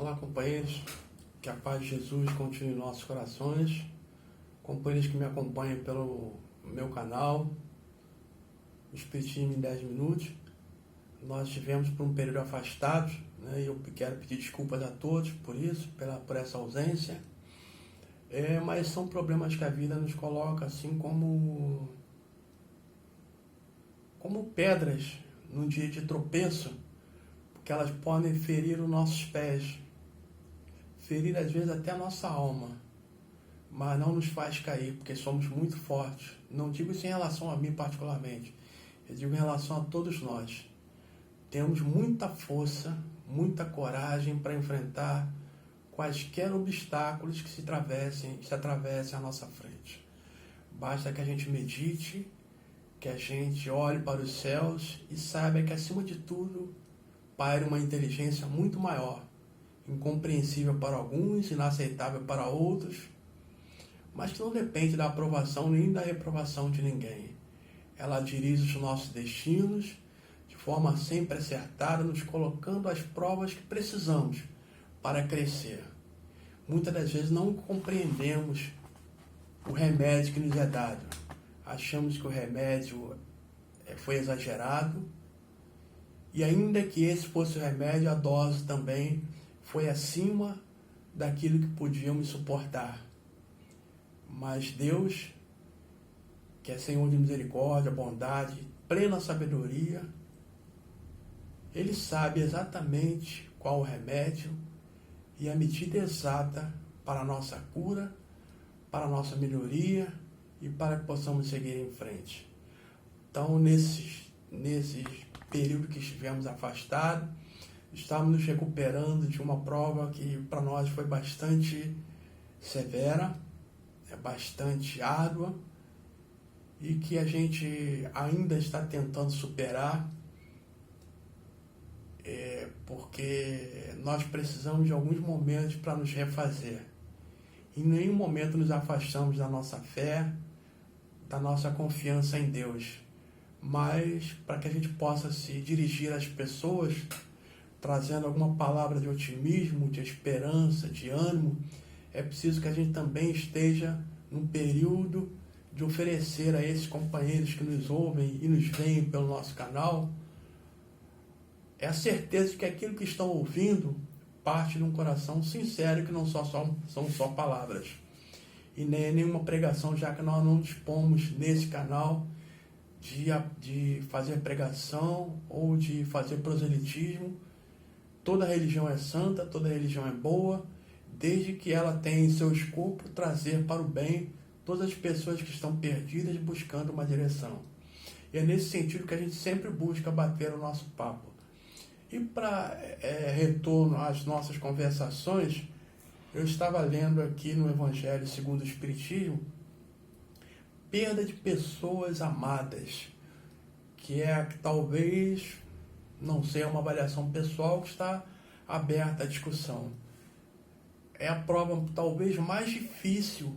Olá, companheiros, que a paz de Jesus continue em nossos corações, companheiros que me acompanham pelo meu canal, Espiritismo em 10 minutos. Nós tivemos por um período afastados, né, e eu quero pedir desculpas a todos por isso, por essa ausência, mas são problemas que a vida nos coloca assim como pedras num dia de tropeço, porque elas podem ferir os nossos pés, ferir às vezes até a nossa alma, mas não nos faz cair, porque somos muito fortes. Não digo isso em relação a mim particularmente, eu digo em relação a todos nós. Temos muita força, muita coragem para enfrentar quaisquer obstáculos que se atravessem à nossa frente. Basta que a gente medite, que a gente olhe para os céus e saiba que acima de tudo paira uma inteligência muito maior, incompreensível para alguns, inaceitável para outros, mas que não depende da aprovação nem da reprovação de ninguém. Ela dirige os nossos destinos de forma sempre acertada, nos colocando às provas que precisamos para crescer. Muitas das vezes não compreendemos o remédio que nos é dado. Achamos que o remédio foi exagerado, e ainda que esse fosse o remédio, a dose também foi acima daquilo que podíamos suportar. Mas Deus, que é Senhor de misericórdia, bondade, plena sabedoria, Ele sabe exatamente qual o remédio e a medida exata para a nossa cura, para a nossa melhoria e para que possamos seguir em frente. Então, nesse período que estivemos afastados, estamos nos recuperando de uma prova que para nós foi bastante severa, bastante árdua, e que a gente ainda está tentando superar, porque nós precisamos de alguns momentos para nos refazer. Em nenhum momento nos afastamos da nossa fé, da nossa confiança em Deus, mas para que a gente possa se dirigir às pessoas, trazendo alguma palavra de otimismo, de esperança, de ânimo, é preciso que a gente também esteja num período de oferecer a esses companheiros que nos ouvem e nos veem pelo nosso canal, a certeza de que aquilo que estão ouvindo parte de um coração sincero, que não são só palavras, e nem nenhuma pregação, já que nós não dispomos nesse canal de fazer pregação ou de fazer proselitismo. Toda religião é santa, toda religião é boa, desde que ela tenha em seu escopo trazer para o bem todas as pessoas que estão perdidas buscando uma direção. E é nesse sentido que a gente sempre busca bater o nosso papo. E para retorno às nossas conversações, eu estava lendo aqui no Evangelho segundo o Espiritismo, perda de pessoas amadas, que talvez, não sei, é uma avaliação pessoal que está aberta à discussão. É a prova talvez mais difícil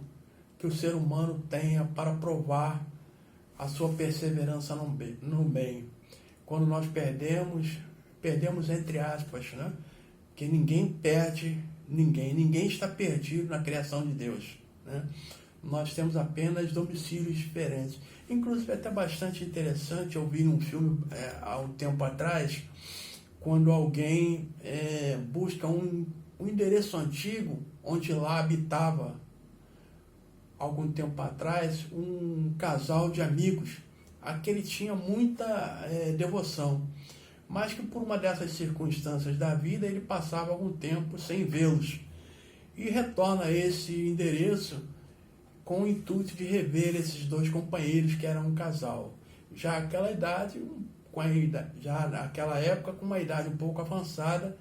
que o ser humano tenha para provar a sua perseverança no bem. Quando nós perdemos entre aspas, né? Que ninguém perde ninguém está perdido na criação de Deus, né? Nós temos apenas domicílios diferentes. Inclusive, é até bastante interessante, eu vi num filme há um tempo atrás, quando alguém busca um endereço antigo, onde lá habitava, algum tempo atrás, um casal de amigos, a que ele tinha muita devoção, mas que por uma dessas circunstâncias da vida, ele passava algum tempo sem vê-los, e retorna a esse endereço com o intuito de rever esses dois companheiros que eram um casal. Já naquela época, com uma idade um pouco avançada,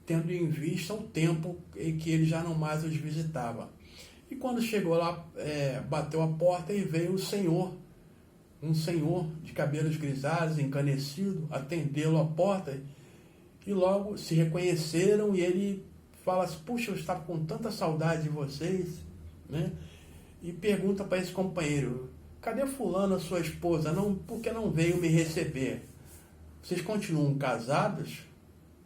tendo em vista o tempo em que ele já não mais os visitava. E quando chegou lá, bateu a porta e veio um senhor de cabelos grisalhos, encanecido, atendê-lo à porta, e logo se reconheceram, e ele fala assim: puxa, eu estava com tanta saudade de vocês, né? E pergunta para esse companheiro: cadê fulano, a sua esposa? Por que não veio me receber? Vocês continuam casados?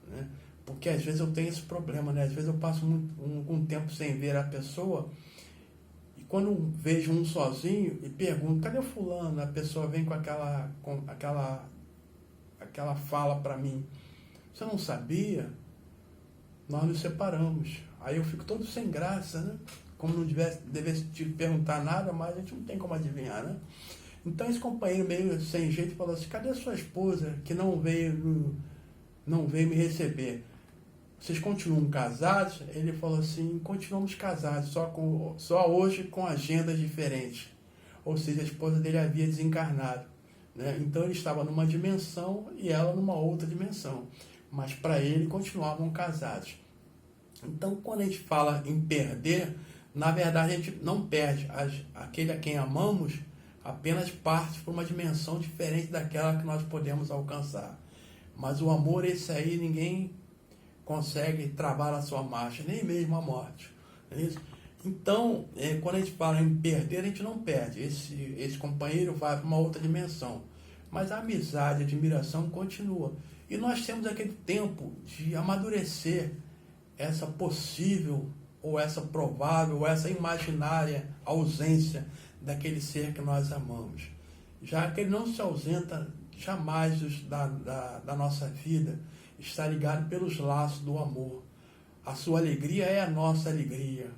Né? Porque às vezes eu tenho esse problema, né? Às vezes eu passo algum tempo sem ver a pessoa, e quando vejo um sozinho e pergunto, cadê o fulano? A pessoa vem com aquela fala para mim, você não sabia? Nós nos separamos. Aí eu fico todo sem graça, né? Como não devesse te perguntar nada, mas a gente não tem como adivinhar, né? Então esse companheiro meio sem jeito falou assim, cadê a sua esposa que não veio me receber? Vocês continuam casados? Ele falou assim, continuamos casados, só hoje com agendas diferentes. Ou seja, a esposa dele havia desencarnado, né? Então ele estava numa dimensão e ela numa outra dimensão. Mas para ele continuavam casados. Então quando a gente fala em perder, na verdade a gente não perde. Aquele a quem amamos apenas parte para uma dimensão diferente daquela que nós podemos alcançar. Mas o amor, esse aí, ninguém consegue travar a sua marcha, nem mesmo a morte. Não é isso? Então, quando a gente fala em perder, a gente não perde. Esse companheiro vai para uma outra dimensão. Mas a amizade, a admiração continua. E nós temos aquele tempo de amadurecer essa possível, ou essa provável, ou essa imaginária ausência daquele ser que nós amamos. Já que ele não se ausenta jamais da nossa vida, está ligado pelos laços do amor. A sua alegria é a nossa alegria.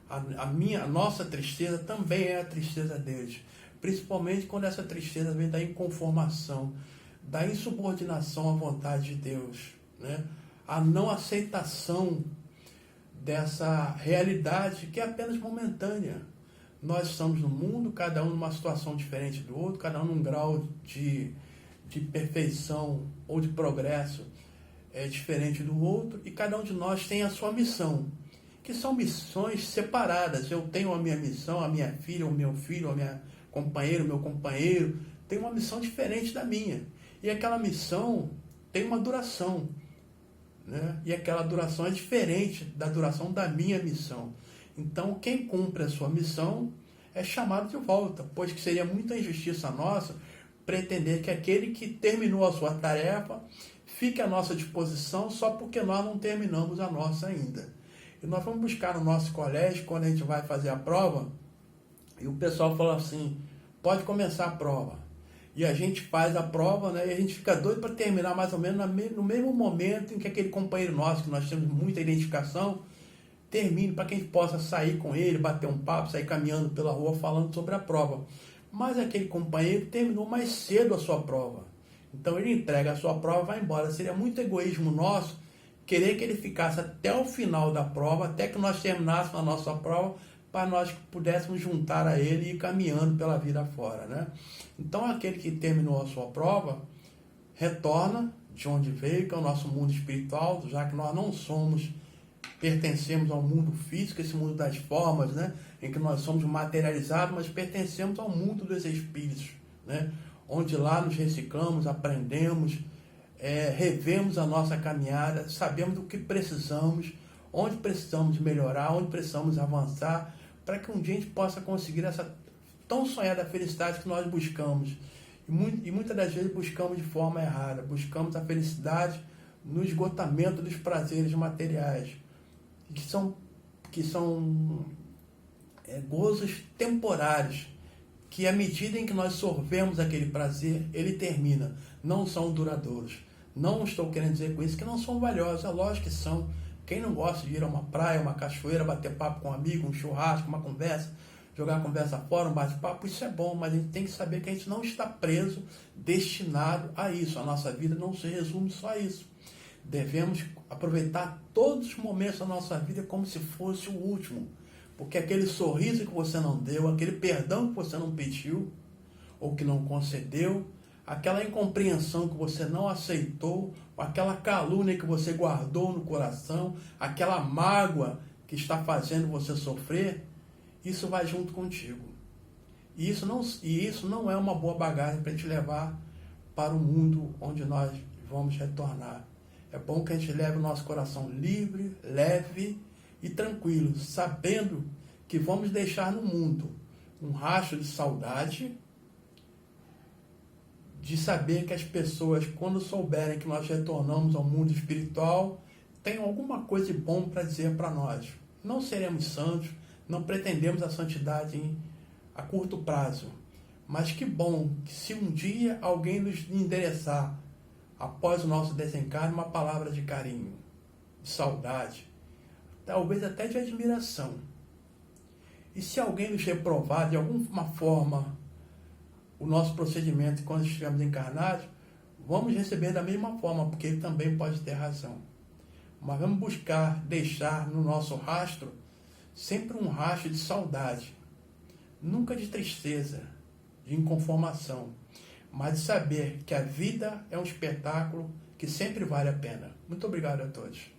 A nossa tristeza também é a tristeza deles. Principalmente quando essa tristeza vem da inconformação, da insubordinação à vontade de Deus, né? A não aceitação dessa realidade que é apenas momentânea. Nós estamos no mundo, cada um numa situação diferente do outro, cada um num grau de perfeição ou de progresso diferente do outro, e cada um de nós tem a sua missão, que são missões separadas. Eu tenho a minha missão, a minha filha, o meu filho, a minha companheira, o meu companheiro, tem uma missão diferente da minha. E aquela missão tem uma duração, né? E aquela duração é diferente da duração da minha missão. Então, quem cumpre a sua missão é chamado de volta, pois que seria muita injustiça nossa pretender que aquele que terminou a sua tarefa fique à nossa disposição só porque nós não terminamos a nossa ainda. E nós vamos buscar no nosso colégio, quando a gente vai fazer a prova, e o pessoal fala assim, pode começar a prova. E a gente faz a prova, né, e a gente fica doido para terminar mais ou menos no mesmo momento em que aquele companheiro nosso, que nós temos muita identificação, termine, para que a gente possa sair com ele, bater um papo, sair caminhando pela rua falando sobre a prova. Mas aquele companheiro terminou mais cedo a sua prova. Então ele entrega a sua prova e vai embora. Seria muito egoísmo nosso querer que ele ficasse até o final da prova, até que nós terminássemos a nossa prova, para nós pudéssemos juntar a ele e ir caminhando pela vida fora, né? Então aquele que terminou a sua prova retorna de onde veio, que é o nosso mundo espiritual, já que nós não pertencemos ao mundo físico, esse mundo das formas, né? Em que nós somos materializados, mas pertencemos ao mundo dos espíritos, né? Onde lá nos reciclamos, aprendemos, revemos a nossa caminhada, sabemos do que precisamos, onde precisamos melhorar, onde precisamos avançar, para que um dia a gente possa conseguir essa tão sonhada felicidade que nós buscamos. E muitas das vezes buscamos de forma errada, buscamos a felicidade no esgotamento dos prazeres materiais, que são gozos temporários, que à medida em que nós sorvemos aquele prazer, ele termina. Não são duradouros. Não estou querendo dizer com isso que não são valiosos. É lógico que são. Quem não gosta de ir a uma praia, uma cachoeira, bater papo com um amigo, um churrasco, uma conversa, jogar a conversa fora, um bate-papo, isso é bom, mas a gente tem que saber que a gente não está preso, destinado a isso. A nossa vida não se resume só a isso. Devemos aproveitar todos os momentos da nossa vida como se fosse o último. Porque aquele sorriso que você não deu, aquele perdão que você não pediu, ou que não concedeu, aquela incompreensão que você não aceitou, aquela calúnia que você guardou no coração, aquela mágoa que está fazendo você sofrer, isso vai junto contigo. E isso não é uma boa bagagem para a gente levar para o mundo onde nós vamos retornar. É bom que a gente leve o nosso coração livre, leve e tranquilo, sabendo que vamos deixar no mundo um rastro de saudade, de saber que as pessoas, quando souberem que nós retornamos ao mundo espiritual, tenham alguma coisa de bom para dizer para nós. Não seremos santos, não pretendemos a santidade a curto prazo. Mas que bom que se um dia alguém nos endereçar, após o nosso desencarne, uma palavra de carinho, de saudade, talvez até de admiração. E se alguém nos reprovar de alguma forma o nosso procedimento quando estivermos encarnados, vamos receber da mesma forma, porque ele também pode ter razão. Mas vamos buscar deixar no nosso rastro sempre um rastro de saudade, nunca de tristeza, de inconformação, mas de saber que a vida é um espetáculo que sempre vale a pena. Muito obrigado a todos.